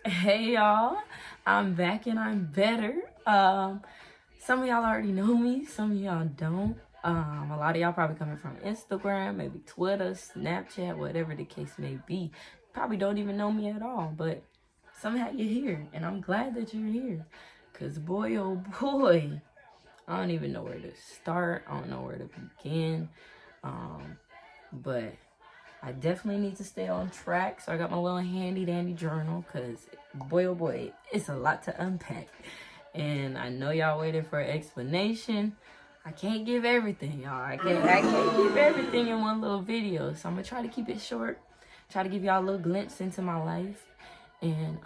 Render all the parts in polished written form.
Hey y'all, I'm back and I'm better. Some of y'all already know me, some of y'all don't. A lot of y'all probably coming from Instagram, maybe Twitter, Snapchat, whatever the case may be. Probably don't even know me at all, but somehow you're here, and I'm glad that you're here. Cause boy, oh boy, I don't even know where to start. I don't know where to begin. But I definitely need to stay on track. So I got my little handy dandy journal because boy, oh boy, it's a lot to unpack. And I know y'all waiting for an explanation. I can't give everything, y'all. I can't give everything in one little video. So I'm going to try to keep it short. Try to give y'all a little glimpse into my life. And,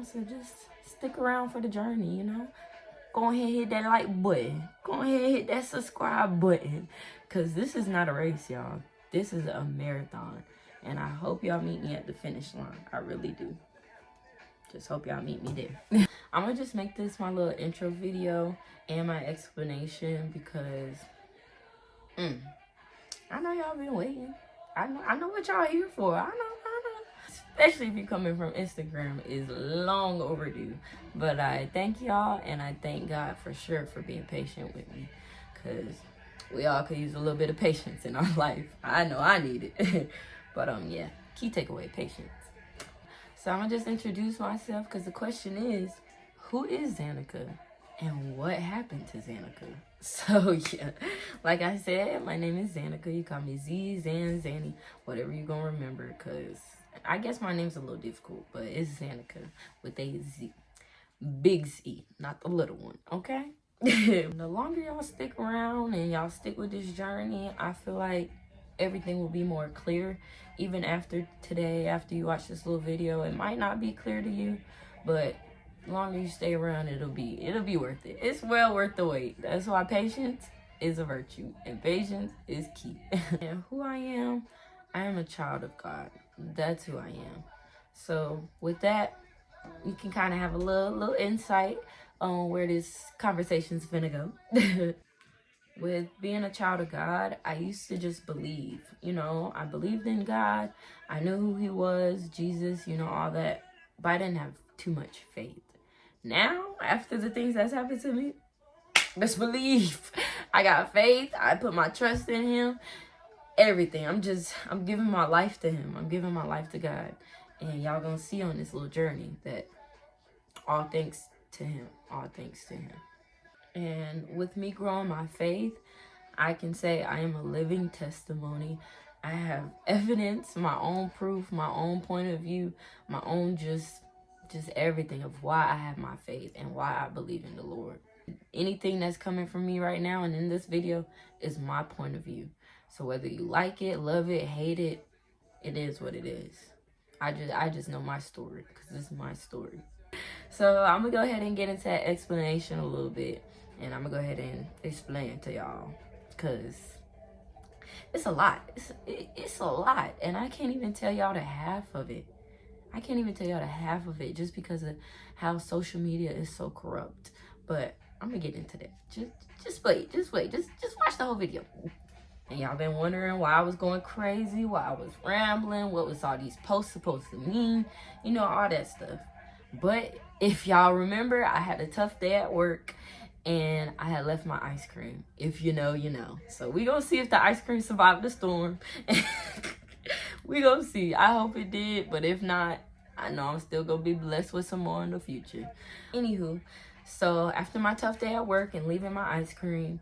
so just stick around for the journey, Go ahead and hit that like button. Go ahead and hit that subscribe button. Because this is not a race, y'all. This is a marathon. And I hope y'all meet me at the finish line. I really do. Just hope y'all meet me there. I'm going to just make this my little intro video and my explanation because I know y'all been waiting. I know what y'all here for. I know. Especially if you're coming from Instagram, is long overdue. But I thank y'all and I thank God for sure for being patient with me. Because we all could use a little bit of patience in our life. I know I need it. But yeah, key takeaway, patience. So I'm going to just introduce myself because the question is, who is Zanika? And what happened to Zanika? So yeah, like I said, my name is Zanika. You call me Z, Zan, Zanny, whatever you're going to remember, because I guess my name's a little difficult, but it's Zanika with a Z. Big Z, not the little one, okay? The longer y'all stick around and y'all stick with this journey, I feel like everything will be more clear. Even after today, after you watch this little video, it might not be clear to you, but the longer you stay around, it'll be worth it. It's well worth the wait. That's why patience is a virtue and patience is key. And who I am a child of God. That's who I am. So with that, you can kind of have a little insight on where this conversation's gonna go. With being a child of God, I used to just believe, I believed in God. I knew who he was, Jesus, all that, but I didn't have too much faith. Now, after the things that's happened to me, let's believe. I got faith. I put my trust in him. Everything. I'm giving my life to him. I'm giving my life to God. And y'all gonna see on this little journey that all thanks to him. All thanks to him. And with me growing my faith, I can say I am a living testimony. I have evidence, my own proof, my own point of view, my own just everything of why I have my faith and why I believe in the Lord. Anything that's coming from me right now and in this video is my point of view. So whether you like it, love it, hate it, it is what it is. I just know my story because this is my story. So I'm going to go ahead and get into that explanation a little bit. And I'm going to go ahead and explain to y'all because it's a lot. It's a lot. And I can't even tell y'all the half of it. Just because of how social media is so corrupt. But I'm going to get into that. Just wait. Just watch the whole video. And y'all been wondering why I was going crazy, why I was rambling, what was all these posts supposed to mean, all that stuff. But if y'all remember, I had a tough day at work and I had left my ice cream. If you know, you know. So we gonna see if the ice cream survived the storm. We gonna see. I hope it did, but if not, I know I'm still gonna be blessed with some more in the future. Anywho, so after my tough day at work and leaving my ice cream,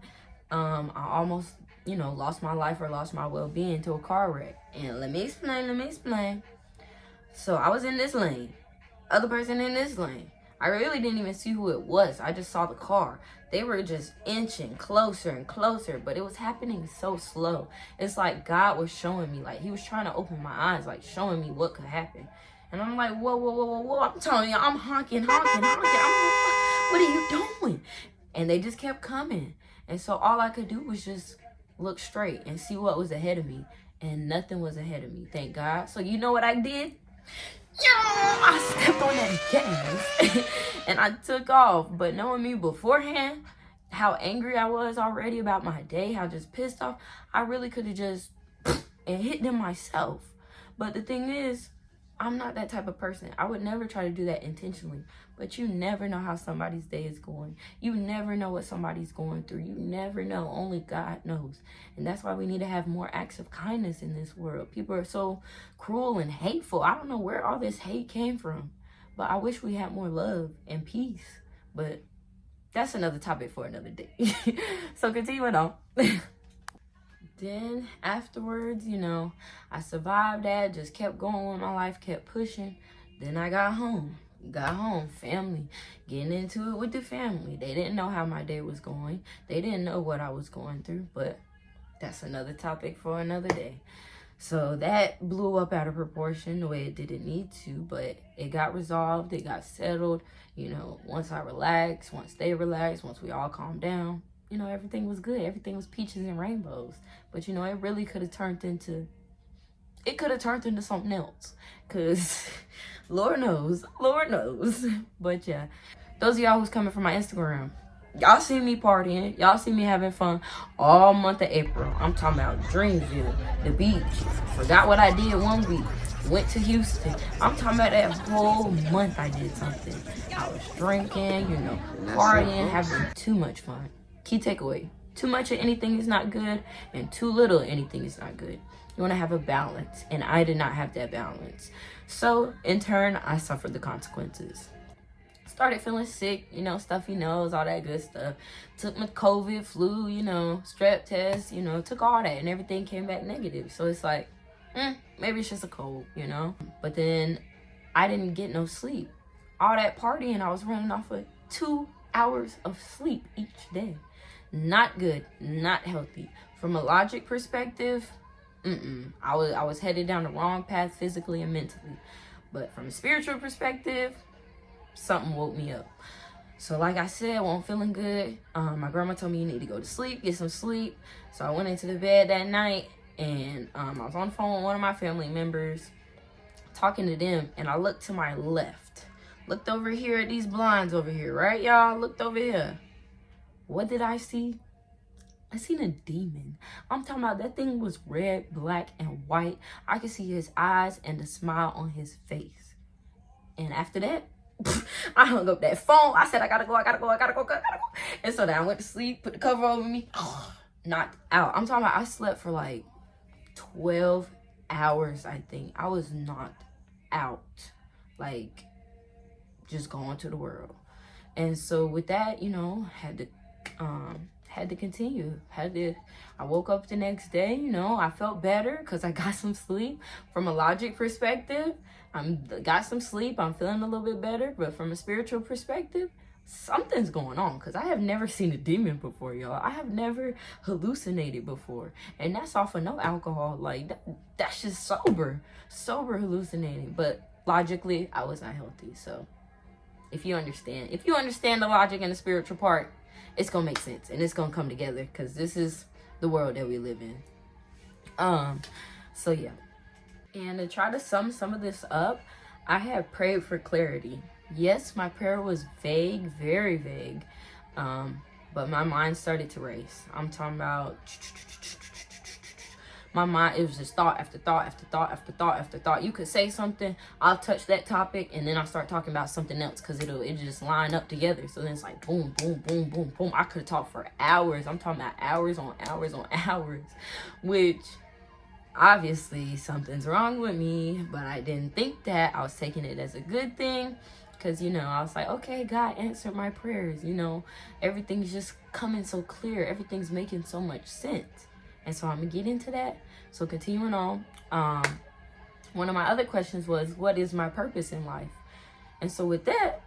I almost, lost my life or lost my well-being to a car wreck. And let me explain. So I was in this lane. Other person in this lane. I really didn't even see who it was. I just saw the car. They were just inching closer and closer, but it was happening so slow. It's like God was showing me, like he was trying to open my eyes, like showing me what could happen. And I'm like, whoa. I'm telling you, I'm honking. I'm like, what are you doing? And they just kept coming. And so all I could do was just look straight and see what was ahead of me. And nothing was ahead of me, thank God. So you know what I did? I stepped on that gas and I took off. But knowing me beforehand, how angry I was already about my day, how just pissed off, I really could have just and hit them myself. But the thing is, I'm not that type of person. I would never try to do that intentionally. But you never know how somebody's day is going. You never know what somebody's going through. You never know. Only God knows. And that's why we need to have more acts of kindness in this world. People are so cruel and hateful. I don't know where all this hate came from. But I wish we had more love and peace. But that's another topic for another day. So continuing on. Then afterwards, I survived that, just kept going with my life, kept pushing. Then I got home, family, getting into it with the family. They didn't know how my day was going. They didn't know what I was going through, but that's another topic for another day. So that blew up out of proportion the way it didn't need to, but it got resolved, it got settled. Once I relaxed, once they relaxed, once we all calmed down, everything was good. Everything was peaches and rainbows. But, it really could have turned into something else. Because Lord knows. But, yeah. Those of y'all who's coming from my Instagram, y'all see me partying. Y'all see me having fun all month of April. I'm talking about Dreamville, the beach. Forgot what I did one week. Went to Houston. I'm talking about that whole month I did something. I was drinking, partying, having too much fun. Key takeaway: too much of anything is not good, and too little of anything is not good. You want to have a balance, and I did not have that balance. So in turn, I suffered the consequences. Started feeling sick, stuffy nose, all that good stuff. Took my COVID, flu, strep test, took all that, and everything came back negative. So it's like, maybe it's just a cold, But then I didn't get no sleep. All that partying, I was running off of 2 hours of sleep each day. Not good, not healthy. From a logic perspective, I was headed down the wrong path physically and mentally. But from a spiritual perspective, something woke me up. So like I said, I wasn't feeling good. My grandma told me you need to go to sleep, get some sleep. So I went into the bed that night, and I was on the phone with one of my family members, talking to them, and I looked to my left. Looked over here at these blinds over here, right, y'all? Looked over here. What did I see? I seen a demon. I'm talking about that thing was red, black, and white. I could see his eyes and the smile on his face. And after that, I hung up that phone. I said, I gotta go. And so then I went to sleep, put the cover over me, knocked out. I'm talking about I slept for like 12 hours, I think. I was knocked out. Like, just going to the world. And so with that, had to continue. I woke up the next day, I felt better because I got some sleep. From a logic perspective, got some sleep. I'm feeling a little bit better. But from a spiritual perspective, something's going on, because I have never seen a demon before, y'all. I have never hallucinated before. And that's off of no alcohol. Like, that's just sober hallucinating. But logically, I was not healthy. So if you understand the logic and the spiritual part, it's gonna make sense and it's gonna come together, because this is the world that we live in. So yeah. And to try to sum some of this up, I had prayed for clarity. Yes, my prayer was vague, very vague. But my mind started to race. I'm talking about my mind, it was just thought after thought after thought after thought after thought. You could say something, I'll touch that topic, and then I'll start talking about something else, because it just line up together. So then it's like boom, boom, boom, boom, boom. I could have talked for hours. I'm talking about hours on hours on hours, which obviously something's wrong with me, but I didn't think that. I was taking it as a good thing, because, I was like, okay, God answered my prayers. Everything's just coming so clear. Everything's making so much sense. And so I'm going to get into that. So continuing on, one of my other questions was, what is my purpose in life? And so with that,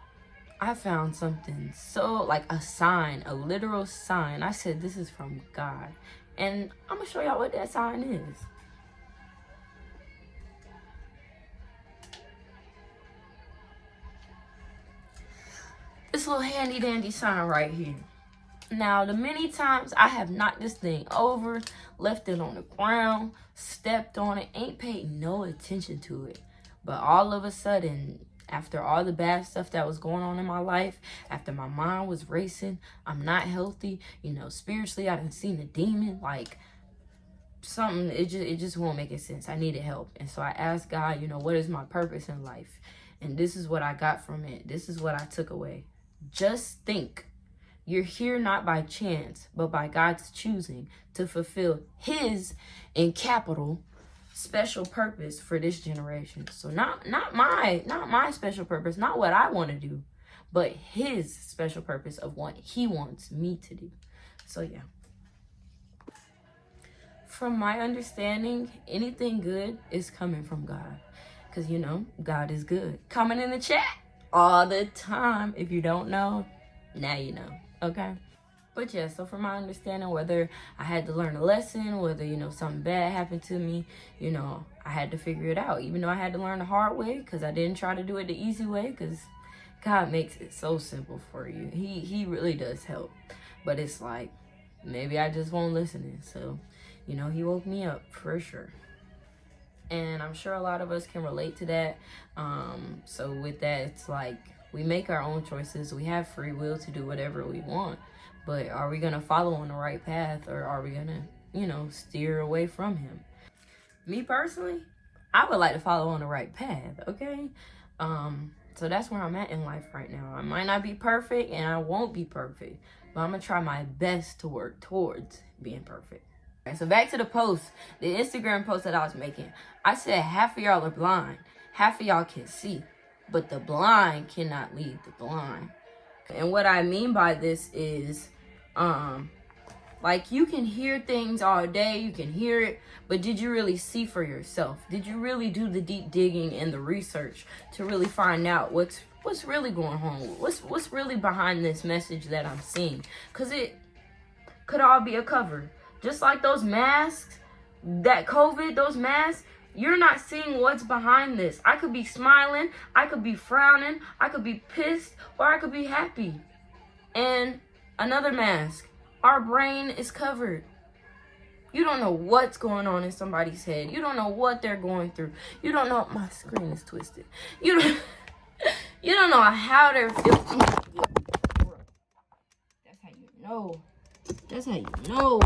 I found something so, like a sign, a literal sign. I said, this is from God. And I'm going to show y'all what that sign is. This little handy dandy sign right here. Now, the many times I have knocked this thing over, left it on the ground, stepped on it, ain't paid no attention to it. But all of a sudden, after all the bad stuff that was going on in my life, after my mind was racing, I'm not healthy, spiritually I done seen a demon, like, something, it just won't make sense. I needed help. And so I asked God, what is my purpose in life? And this is what I got from it. This is what I took away. Just think. You're here not by chance, but by God's choosing to fulfill his, in capital, special purpose for this generation. So not my special purpose, not what I want to do, but his special purpose of what he wants me to do. So yeah. From my understanding, anything good is coming from God. Because, God is good. Comment in the chat all the time. If you don't know, now you know. Okay? But yeah, so from my understanding, whether I had to learn a lesson, whether, something bad happened to me, I had to figure it out. Even though I had to learn the hard way, because I didn't try to do it the easy way, because God makes it so simple for you. He really does help. But it's like, maybe I just won't listen. So, he woke me up for sure. And I'm sure a lot of us can relate to that. So with that, it's like we make our own choices. We have free will to do whatever we want. But are we going to follow on the right path, or are we going to, steer away from him? Me personally, I would like to follow on the right path, okay? So that's where I'm at in life right now. I might not be perfect, and I won't be perfect. But I'm going to try my best to work towards being perfect. So back to the post, the Instagram post that I was making. I said half of y'all are blind. Half of y'all can see. But the blind cannot lead the blind. And what I mean by this is, like, you can hear things all day. You can hear it. But did you really see for yourself? Did you really do the deep digging and the research to really find out what's really going on? What's really behind this message that I'm seeing? Because it could all be a cover. Just like those masks, that COVID, those masks, you're not seeing what's behind this. I could be smiling, I could be frowning, I could be pissed, or I could be happy. And another mask, our brain is covered. You don't know what's going on in somebody's head. You don't know what they're going through. You don't know, my screen is twisted. You don't know how they're feeling. That's how you know. That's how you know.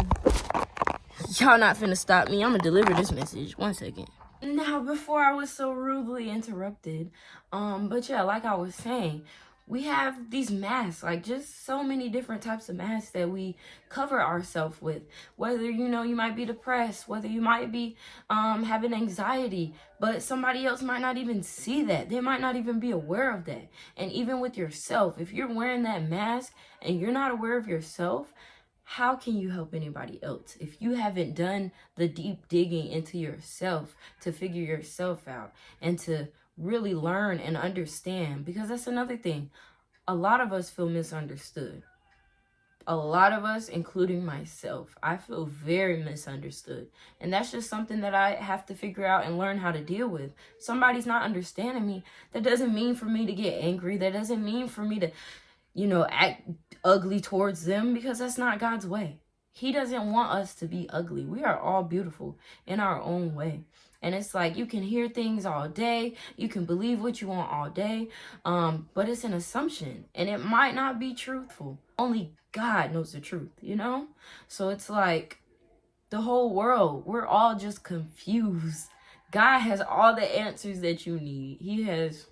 Y'all not finna stop me. I'm gonna deliver this message. 1 second. Now, before I was so rudely interrupted, but yeah, like I was saying, we have these masks, like just so many different types of masks that we cover ourselves with. Whether, you might be depressed, whether you might be having anxiety, but somebody else might not even see that. They might not even be aware of that. And even with yourself, if you're wearing that mask and you're not aware of yourself, how can you help anybody else if you haven't done the deep digging into yourself to figure yourself out and to really learn and understand? Because that's another thing. A lot of us feel misunderstood. A lot of us, including myself, I feel very misunderstood. And that's just something that I have to figure out and learn how to deal with. Somebody's not understanding me. That doesn't mean for me to get angry. That doesn't mean for me to act ugly towards them, because that's not God's way. He doesn't want us to be ugly. We are all beautiful in our own way. And it's like, you can hear things all day. You can believe what you want all day. But it's an assumption, and it might not be truthful. Only God knows the truth, So it's like the whole world, we're all just confused. God has all the answers that you need. He has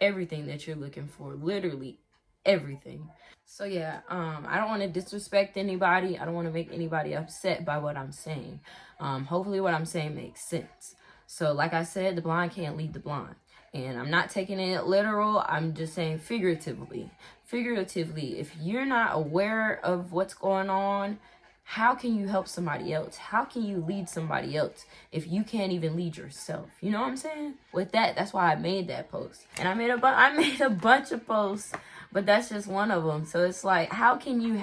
everything that you're looking for, literally everything. So yeah, I don't want to disrespect anybody. I don't want to make anybody upset by what I'm saying. Hopefully what I'm saying makes sense. So like I said, the blind can't lead the blind. And I'm not taking it literal. I'm just saying figuratively. Figuratively, if you're not aware of what's going on, how can you help somebody else? How can you lead somebody else if you can't even lead yourself? You know what I'm saying? With that, that's why I made that post. And I made a bunch of posts, but that's just one of them. So it's like, how can you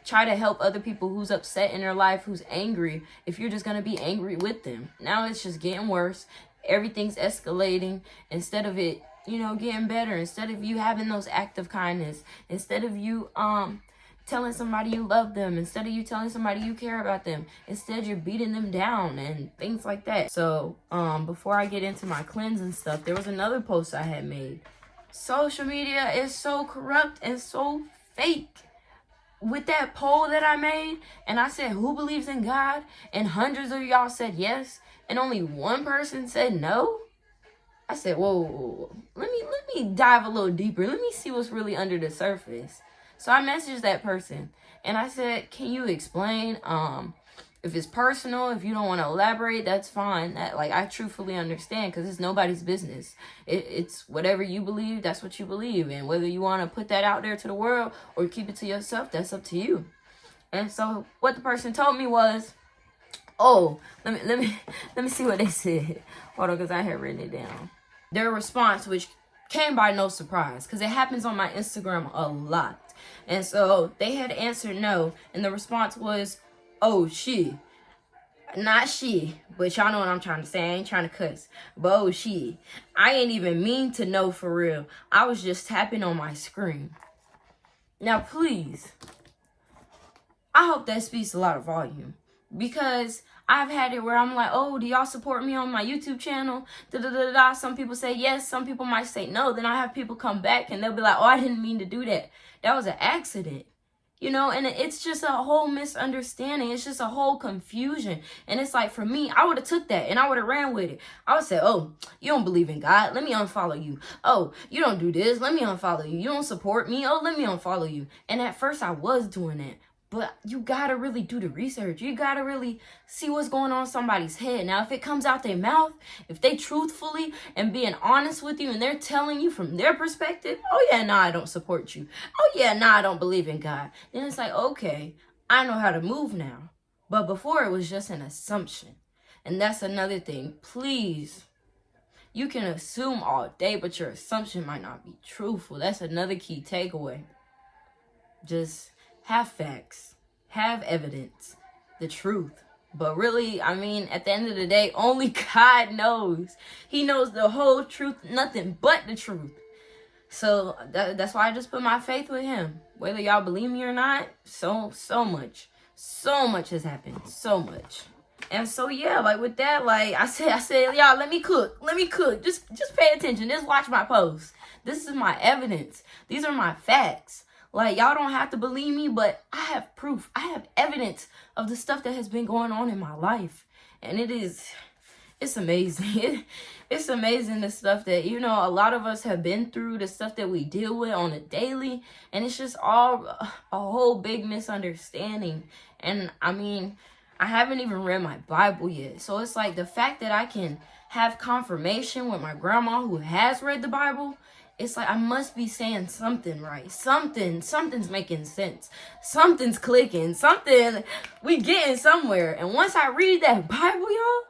try to help other people who's upset in their life, who's angry, if you're just going to be angry with them? Now it's just getting worse. Everything's escalating instead of it, getting better. Instead of you having those acts of kindness, instead of you telling somebody you love them, instead of you telling somebody you care about them, instead you're beating them down and things like that. So before I get into my cleanse and stuff, there was another post I had made. Social media is so corrupt and so fake. with that poll that I made, and I said, who believes in God? And hundreds of y'all said yes, and only one person said no. I said, whoa, let me dive a little deeper. Let me see what's really under the surface. So I messaged that person, and I said, can you explain? If it's personal, if you don't want to elaborate, that's fine. I truthfully understand, because it's nobody's business. It's whatever you believe, that's what you believe. And whether you want to put that out there to the world or keep it to yourself, that's up to you. And so what the person told me was, oh, let me see what they said. Hold on, because I had written it down. Their response, which came by no surprise, because it happens on my Instagram a lot. And so they had answered no, and the response was, oh, she. Not she, but y'all know what I'm trying to say. I ain't trying to cuss. But oh, she. I ain't even mean to know for real. I was just tapping on my screen. Now, please, I hope that speaks a lot of volume. Because I've had it where I'm like, oh, do y'all support me on my YouTube channel? Da-da-da-da. Some people say yes. Some people might say no. Then I have people come back and they'll be like, oh, I didn't mean to do that. That was an accident. You know, and it's just a whole misunderstanding. It's just a whole confusion. And it's like, for me, I would have took that and I would have ran with it. I would say, oh, you don't believe in God? Let me unfollow you. Oh, you don't do this? Let me unfollow you. You don't support me? Oh, let me unfollow you. And at first I was doing that. But you gotta really do the research. You gotta really see what's going on in somebody's head. Now, if it comes out their mouth, if they truthfully and being honest with you and they're telling you from their perspective, oh yeah, nah, I don't support you. Oh yeah, nah, I don't believe in God. Then it's like, okay, I know how to move now. But before it was just an assumption. And that's another thing. Please, you can assume all day, but your assumption might not be truthful. That's another key takeaway. Just have facts, have evidence, the truth. But really, I mean, at the end of the day, only God knows. He knows the whole truth, nothing but the truth. So that's why I just put my faith with him. Whether y'all believe me or not, so much has happened, so much. And so yeah, like with that, like I said, y'all, let me cook. Just pay attention. Just watch my posts. This is my evidence. These are my facts. Like, y'all don't have to believe me, but I have proof. I have evidence of the stuff that has been going on in my life. And it's amazing. It's amazing the stuff that, you know, a lot of us have been through, the stuff that we deal with on a daily. And it's just all a whole big misunderstanding. And I mean, I haven't even read my Bible yet. So it's like the fact that I can have confirmation with my grandma who has read the Bible, it's like I must be saying something right. Something's making sense. Something's clicking. We getting somewhere. And once I read that Bible, y'all,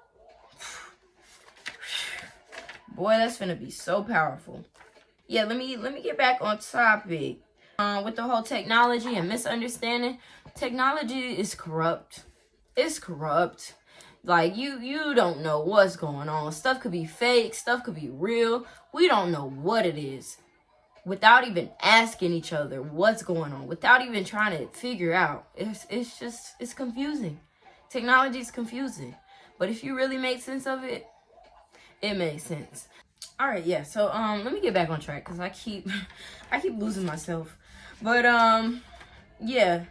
boy, that's gonna be so powerful. Yeah, let me get back on topic. With the whole technology and misunderstanding, technology is corrupt. It's corrupt. Like, you don't know what's going on. Stuff could be fake. Stuff could be real. We don't know what it is. Without even asking each other what's going on. Without even trying to figure out. It's confusing. Technology is confusing. But if you really make sense of it, it makes sense. Alright, yeah. So, let me get back on track. Because I keep losing myself. But, yeah.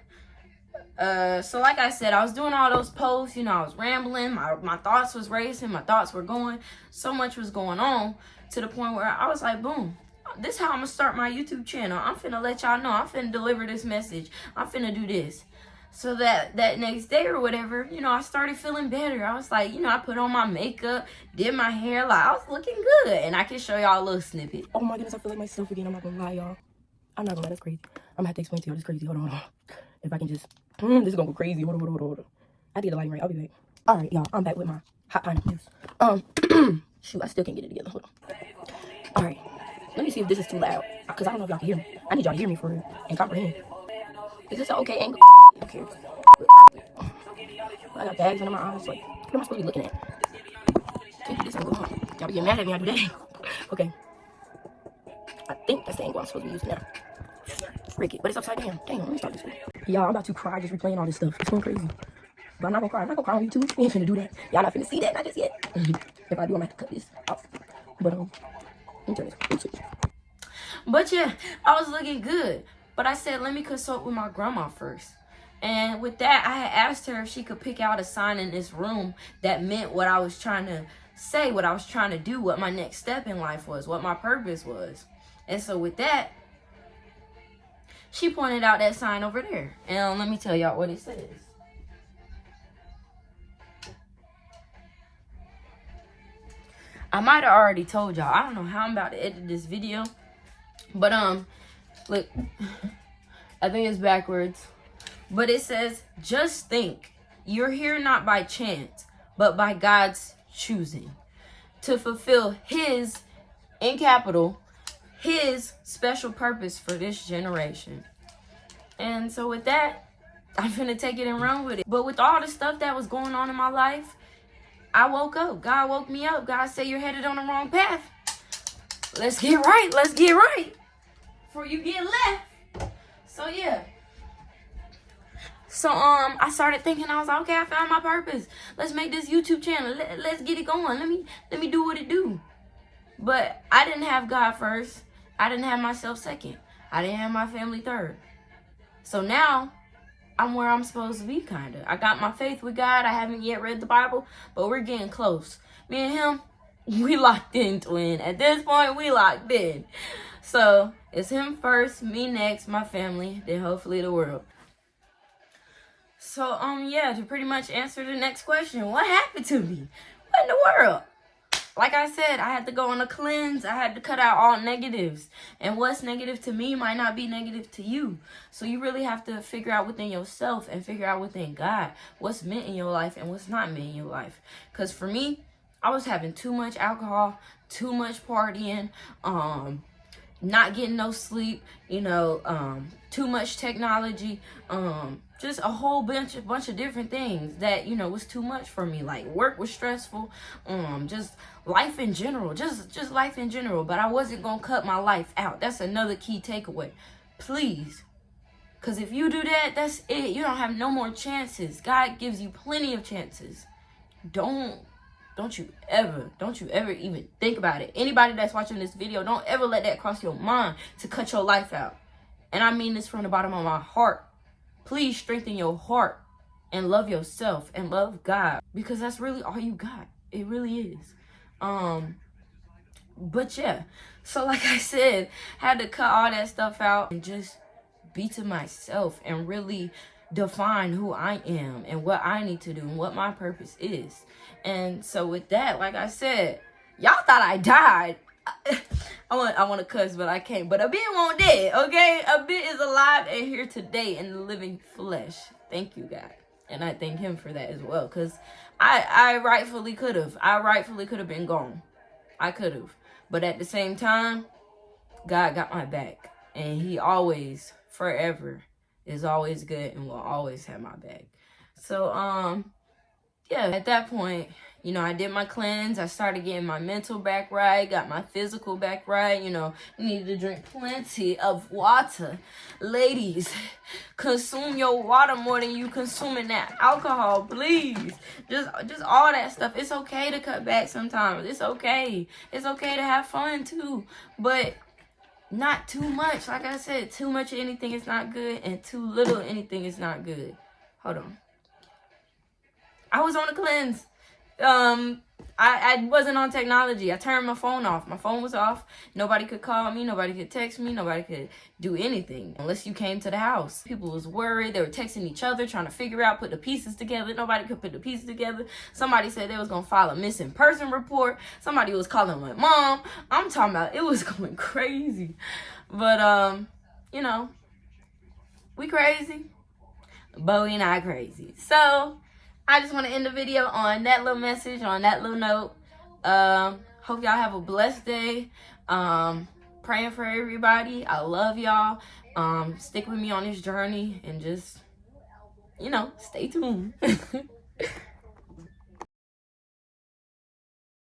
So like I said, I was doing all those posts, you know, I was rambling, my thoughts was racing, my thoughts were going, so much was going on to the point where I was like, boom, this is how I'm gonna start my YouTube channel. I'm finna let y'all know, I'm finna deliver this message, I'm finna do this. So that next day or whatever, you know, I started feeling better. I was like, you know, I put on my makeup, did my hair, like I was looking good, and I can show y'all a little snippet. Oh my goodness, I feel like myself again. I'm not gonna lie, y'all. I'm not gonna lie, that's crazy. I'm gonna have to explain to you, this crazy. Hold on. If I can just, this is gonna go crazy. Hold on. I did the lighting right. I'll be back. All right, y'all. I'm back with my hot pineapple juice. Shoot, I still can't get it together. Hold on. All right. Let me see if this is too loud, cause I don't know if y'all can hear me. I need y'all to hear me for real and comprehend. Is this an okay angle? Okay. I got bags under my eyes. Like, what am I supposed to be looking at? Can't do this angle. Y'all be getting mad at me. I do that. Okay. I think that's the angle I'm supposed to be using now. Frick it, but it's upside down. Dang, let me start this way. Y'all, I'm about to cry just replaying all this stuff. It's going crazy. But I'm not gonna cry. I'm not gonna cry on YouTube. We ain't finna do that. Y'all not finna see that. Not just yet. If I do, I'm gonna have to cut this out. But, let me turn this. But yeah, I was looking good. But I said, let me consult with my grandma first. And with that, I had asked her if she could pick out a sign in this room that meant what I was trying to say, what I was trying to do, what my next step in life was, what my purpose was. And so with that, she pointed out that sign over there. And let me tell y'all what it says. I might have already told y'all. I don't know how I'm about to edit this video. But look, I think it's backwards. But it says, just think, you're here not by chance, but by God's choosing to fulfill his, in capital, his special purpose for this generation. And so with that, I'm gonna take it and run with it. But with all the stuff that was going on in my life, I woke up. God woke me up. God said, you're headed on the wrong path. Let's get right. Let's get right before you get left. So yeah. So I started thinking, I was like, okay, I found my purpose. Let's make this YouTube channel. Let's get it going. Let me do what it do. But I didn't have God first. I didn't have myself second. I didn't have my family third. So now I'm where I'm supposed to be, kind of. I got my faith with God. I haven't yet read the Bible, but we're getting close. Me and him, we locked in, twin. At this point, we locked in. So it's him first, me next, my family, then hopefully the world. So, yeah, to pretty much answer the next question, what happened to me? What in the world? Like I said, I had to go on a cleanse. I had to cut out all negatives. And what's negative to me might not be negative to you. So you really have to figure out within yourself and figure out within God what's meant in your life and what's not meant in your life. Because for me, I was having too much alcohol, too much partying, not getting no sleep, too much technology, just a whole bunch of different things that, was too much for me. Like work was stressful, just life in general, just life in general. But I wasn't gonna cut my life out. That's another key takeaway. Please. Because if you do that, that's it. You don't have no more chances. God gives you plenty of chances. Don't you ever even think about it. Anybody that's watching this video, don't ever let that cross your mind to cut your life out. And I mean this from the bottom of my heart. Please strengthen your heart and love yourself and love God, because that's really all you got. It really is. But yeah, so like I said, had to cut all that stuff out and just be to myself and really define who I am and what I need to do and what my purpose is. And so with that, like I said, y'all thought I died. I want to cuss, but I can't. But a bit won't dead, okay? A bit is alive and here today in the living flesh. Thank you, God. And I thank him for that as well. Because I rightfully could have. I rightfully could have been gone. I could have. But at the same time, God got my back. And he always, forever, is always good and will always have my back. So, yeah, at that point, I did my cleanse. I started getting my mental back right, got my physical back right. You need to drink plenty of water. Ladies, consume your water more than you consuming that alcohol, please. Just all that stuff. It's okay to cut back sometimes. It's okay. It's okay to have fun too, but not too much. Like I said, too much of anything is not good, and too little of anything is not good. Hold on. I was on a cleanse. I wasn't on technology. I turned my phone off. My phone was off. Nobody could call me. Nobody could text me. Nobody could do anything unless you came to the house. People was worried. They were texting each other, trying to figure out, put the pieces together. Nobody could put the pieces together. Somebody said they was going to file a missing person report. Somebody was calling my mom. I'm talking about, it was going crazy. But, we crazy, but we not crazy. So I just want to end the video on that little message, on that little note. Hope y'all have a blessed day. Praying for everybody. I love y'all. Stick with me on this journey and just, stay tuned.